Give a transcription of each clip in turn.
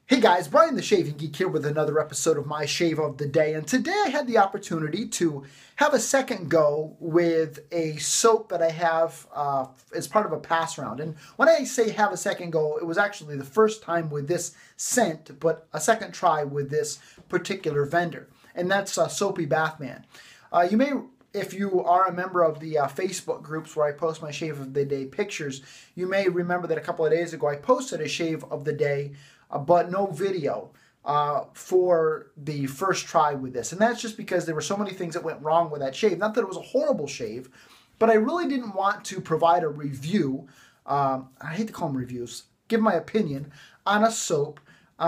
Hey guys, Brian the Shaving Geek here with another episode of my shave of the day, and today I had the opportunity to have a second go with a soap that I have as part of a pass round. And when I say have a second go, it was actually the first time with this scent, but a second try with this particular vendor, and that's Soapy Bathman. You may, if you are a member of the Facebook groups where I post my shave of the day pictures, you may remember that a couple of days ago I posted a shave of the day but no video for the first try with this. And that's just because there were so many things that went wrong with that shave. Not that it was a horrible shave, but I really didn't want to provide a review. I hate to call them reviews. Give my opinion on a soap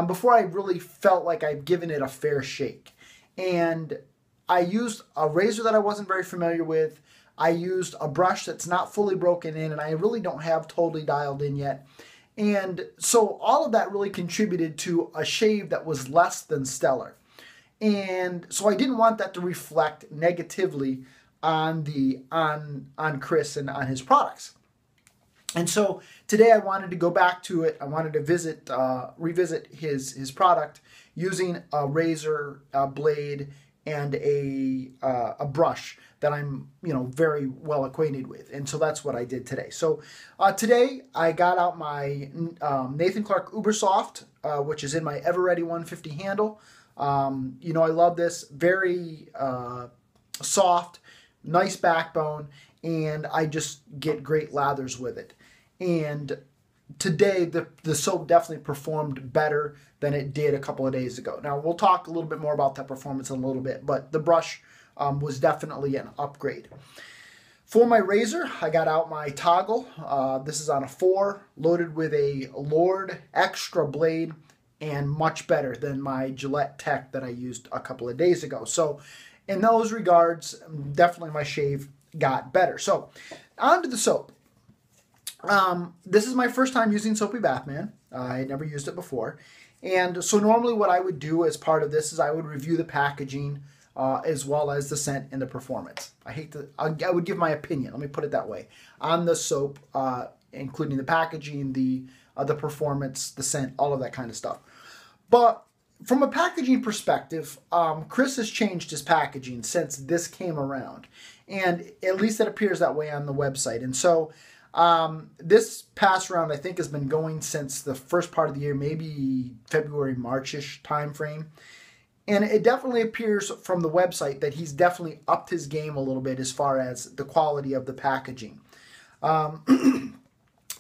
before I really felt like I'd given it a fair shake. And I used a razor that I wasn't very familiar with. I used a brush that's not fully broken in, and I really don't have totally dialed in yet. And so all of that really contributed to a shave that was less than stellar. And so I didn't want that to reflect negatively on Chris and on his products. And so today I wanted to go back to it. I wanted to revisit his product using a razor blade and a brush that I'm very well acquainted with, and so that's what I did today. So today I got out my Nathan Clark Ubersoft, which is in my EverReady 150 handle. I love this, very soft, nice backbone, and I just get great lathers with it. And today the soap definitely performed better than it did a couple of days ago. Now we'll talk a little bit more about that performance in a little bit, but the brush was definitely an upgrade. For my razor, I got out my toggle. This is on a 4, loaded with a Lord extra blade, and much better than my Gillette Tech that I used a couple of days ago. So in those regards, definitely my shave got better. So on to the soap. This is my first time using Soapy Bathman. I had never used it before. And so normally what I would do as part of this is I would review the packaging as well as the scent and the performance. I would give my opinion, let me put it that way, on the soap, including the packaging, the performance, the scent, all of that kind of stuff. But from a packaging perspective, Chris has changed his packaging since this came around. And at least it appears that way on the website. And so this pass round, I think, has been going since the first part of the year, maybe February, March-ish time frame. And it definitely appears from the website that he's definitely upped his game a little bit as far as the quality of the packaging. The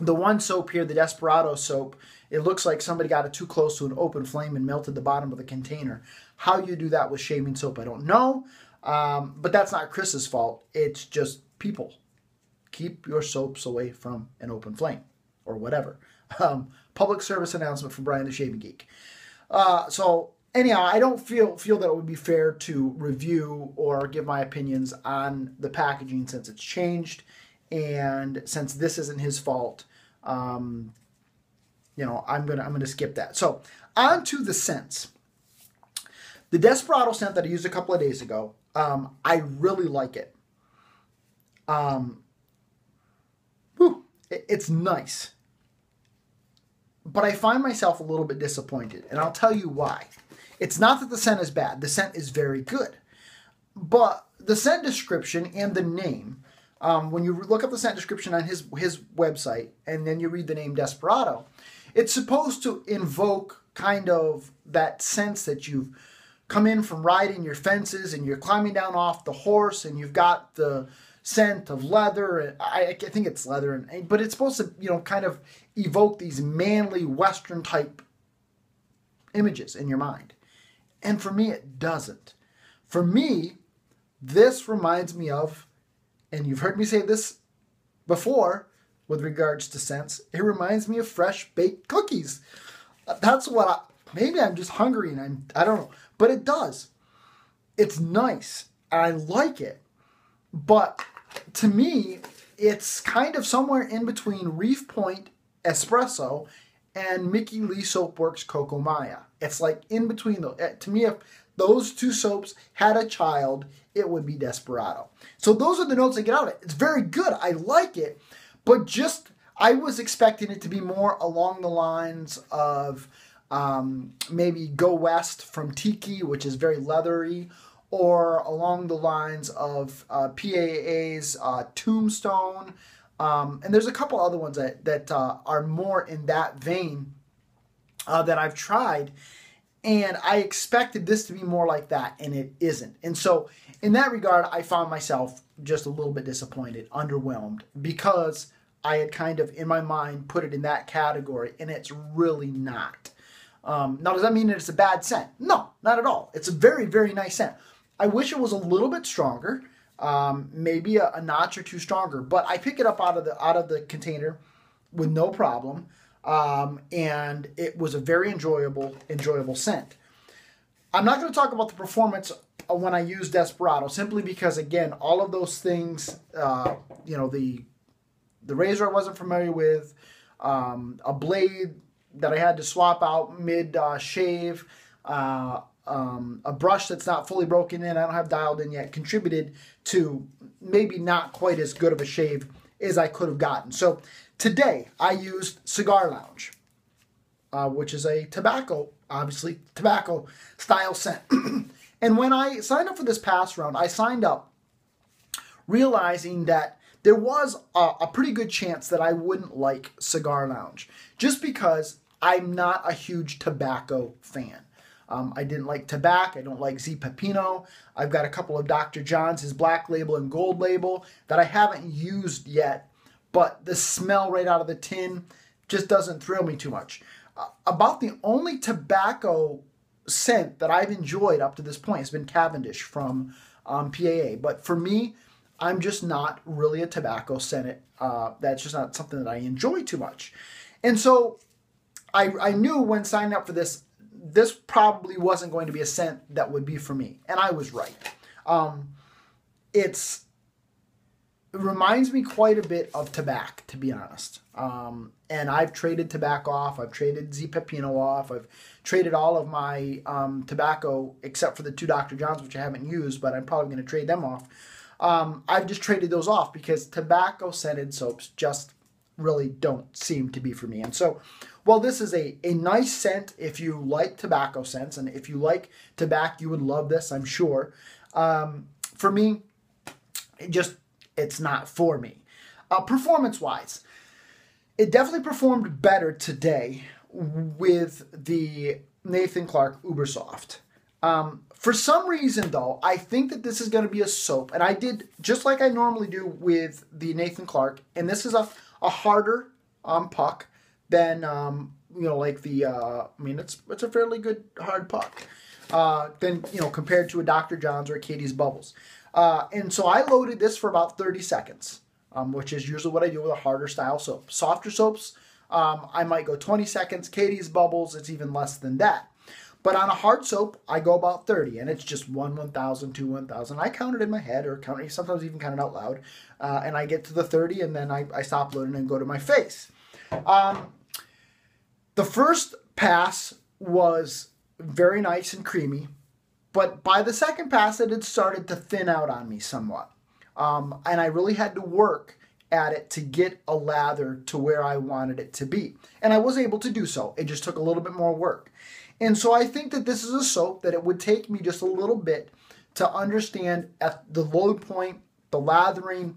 one soap here, the Desperado soap, it looks like somebody got it too close to an open flame and melted the bottom of the container. How you do that with shaving soap, I don't know. But that's not Chris's fault. It's just people. Keep your soaps away from an open flame or whatever. Public service announcement from Brian the Shaving Geek. So anyhow, I don't feel that it would be fair to review or give my opinions on the packaging since it's changed, and since this isn't his fault. I'm gonna skip that. So on to the scents. The Desperado scent that I used a couple of days ago, I really like it. It's nice, but I find myself a little bit disappointed, and I'll tell you why. It's not that the scent is bad. The scent is very good, but the scent description and the name, when you look up the scent description on his website and then you read the name Desperado, it's supposed to invoke kind of that sense that you've come in from riding your fences and you're climbing down off the horse and you've got the scent of leather, and I think it's leather, but it's supposed to, kind of evoke these manly Western type images in your mind. And for me, it doesn't. For me, this reminds me of, and you've heard me say this before with regards to scents, it reminds me of fresh baked cookies. That's what maybe I'm just hungry and I don't know, but it does. It's nice. I like it. But to me, it's kind of somewhere in between Reef Point Espresso and Mickey Lee Soapworks Coco Maya. It's like in between those. To me, if those two soaps had a child, it would be Desperado. So those are the notes I get out of it. It's very good. I like it. But I was expecting it to be more along the lines of maybe Go West from Tiki, which is very leathery, or along the lines of PAA's Tombstone. And there's a couple other ones that are more in that vein that I've tried. And I expected this to be more like that, and it isn't. And so in that regard, I found myself just a little bit disappointed, underwhelmed, because I had kind of, in my mind, put it in that category, and it's really not. Now, does that mean that it's a bad scent? No, not at all. It's a very, very nice scent. I wish it was a little bit stronger, maybe a notch or two stronger, but I pick it up out of the container with no problem. And it was a very enjoyable scent. I'm not going to talk about the performance when I use Desperado, simply because, again, all of those things, the razor I wasn't familiar with, a blade that I had to swap out mid-shave, a brush that's not fully broken in, I don't have dialed in yet, contributed to maybe not quite as good of a shave as I could have gotten. So today, I used Cigar Lounge, which is a tobacco style scent. And when I signed up for this pass round, I signed up realizing that there was a pretty good chance that I wouldn't like Cigar Lounge, just because I'm not a huge tobacco fan. I didn't like tobacco. I don't like Z Pepino. I've got a couple of Dr. John's, his black label and gold label, that I haven't used yet. But the smell right out of the tin just doesn't thrill me too much. About the only tobacco scent that I've enjoyed up to this point has been Cavendish from PAA. But for me, I'm just not really a tobacco scent. That's just not something that I enjoy too much. And so I knew when signing up for this probably wasn't going to be a scent that would be for me. And I was right. It reminds me quite a bit of tobacco, to be honest. And I've traded tobacco off. I've traded Z Pepino off. I've traded all of my tobacco except for the two Dr. John's, which I haven't used, but I'm probably going to trade them off. I've just traded those off because tobacco-scented soaps just really don't seem to be for me. And so, while this is a nice scent if you like tobacco scents, and if you like tobacco, you would love this, I'm sure. For me, it's not for me. Performance-wise, it definitely performed better today with the Nathan Clark Ubersoft. For some reason, though, I think that this is going to be a soap, and I did just like I normally do with the Nathan Clark, and this is a harder puck than like the it's a fairly good hard puck than compared to a Dr. John's or a Katie's Bubbles. And so I loaded this for about 30 seconds, which is usually what I do with a harder style soap. Softer soaps, I might go 20 seconds. Katie's Bubbles, it's even less than that. But on a hard soap, I go about 30, and it's just 1,000, 2, 1,000. I count it in my head, or sometimes even count it out loud, and I get to the 30, and then I stop loading and go to my face. The first pass was very nice and creamy, but by the second pass, it had started to thin out on me somewhat. And I really had to work at it to get a lather to where I wanted it to be. And I was able to do so. It just took a little bit more work. And so I think that this is a soap that it would take me just a little bit to understand at the load point, the lathering,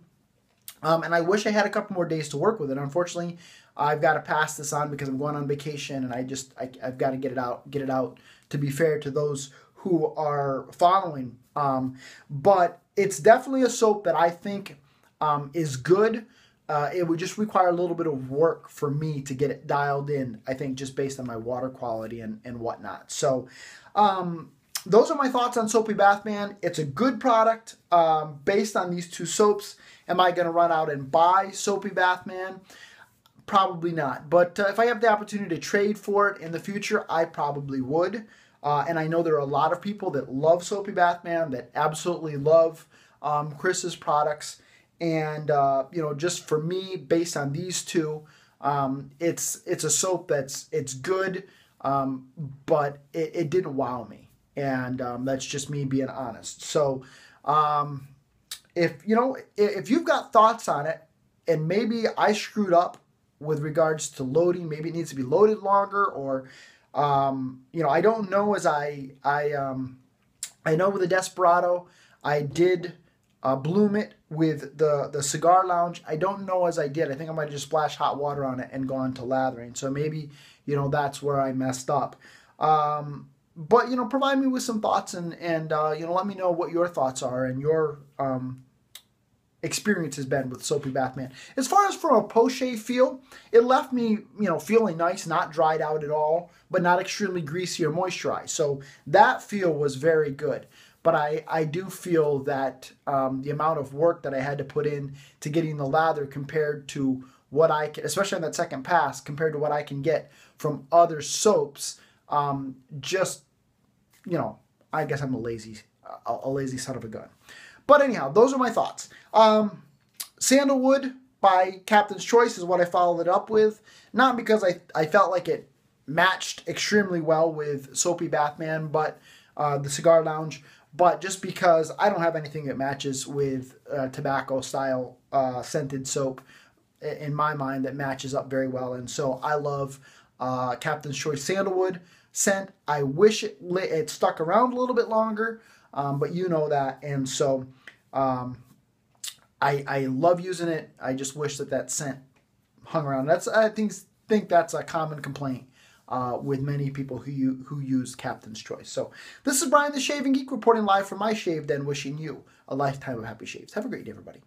and I wish I had a couple more days to work with it. Unfortunately, I've got to pass this on because I'm going on vacation, and I've got to get it out to be fair to those who are following. But it's definitely a soap that I think is good. It would just require a little bit of work for me to get it dialed in, I think, just based on my water quality and whatnot. So those are my thoughts on Soapy Bathman. It's a good product based on these two soaps. Am I going to run out and buy Soapy Bathman? Probably not. But if I have the opportunity to trade for it in the future, I probably would. And I know there are a lot of people that love Soapy Bathman, that absolutely love Chris's products. And, just for me, based on these two, it's a soap it's good, but it didn't wow me. And that's just me being honest. So if you've got thoughts on it, and maybe I screwed up with regards to loading, maybe it needs to be loaded longer, or You know, I don't know as I know with the Desperado, I did bloom it with the Cigar Lounge. I don't know as I did. I think I might have just splashed hot water on it and gone to lathering. So maybe, you know, that's where I messed up. But, you know, provide me with some thoughts and you know, let me know what your thoughts are and your experience has been with Soapy Bathman. As far as from a post-shave feel, it left me, you know, feeling nice, not dried out at all, but not extremely greasy or moisturized. So that feel was very good. But I do feel that the amount of work that I had to put in to getting the lather compared to what I can, especially on that second pass, compared to what I can get from other soaps, just, you know, I guess I'm a lazy son of a gun. But anyhow, those are my thoughts. Sandalwood by Captain's Choice is what I followed it up with. Not because I felt like it matched extremely well with Soapy Bathman, but the Cigar Lounge, but just because I don't have anything that matches with tobacco style scented soap in my mind that matches up very well. And so I love Captain's Choice Sandalwood scent. I wish it stuck around a little bit longer, but you know that. And so I love using it. I just wish that scent hung around. I think that's a common complaint with many people who use Captain's Choice. So this is Brian the Shaving Geek reporting live from my shave den, wishing you a lifetime of happy shaves. Have a great day, everybody.